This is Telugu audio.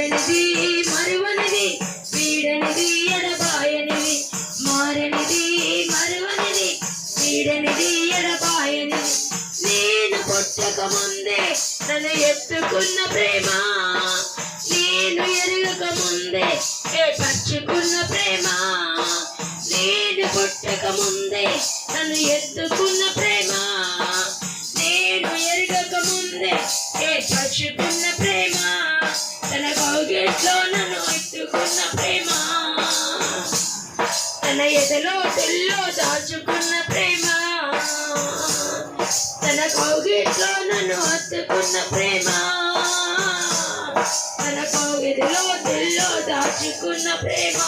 వీడనిది మరువనిది, వీడనిది ఎడబాయనిది, మారనిది మరువనిది, వీడనిది ఎడబాయనిది. నేను పుట్టక ముందే నన్ను ఎత్తుకున్న ప్రేమ, నేను ఎరగక ముందే ఏర్పరచుకున్న ప్రేమ. నేను పుట్టక ముందే నన్ను ఎత్తుకున్న ప్రేమ, నేను ఎరగక ముందే ఏర్పరచుకున్న ప్రేమ. తన కౌగిట్లో నన్ను ఎత్తుకున్న ప్రేమ, తన ఎదలో తెల్లో దాచుకున్న ప్రేమ. తన కౌగిట్లో నన్ను హత్తుకున్న ప్రేమ, తన కౌగిట్లో తెల్లో దాచుకున్న ప్రేమ.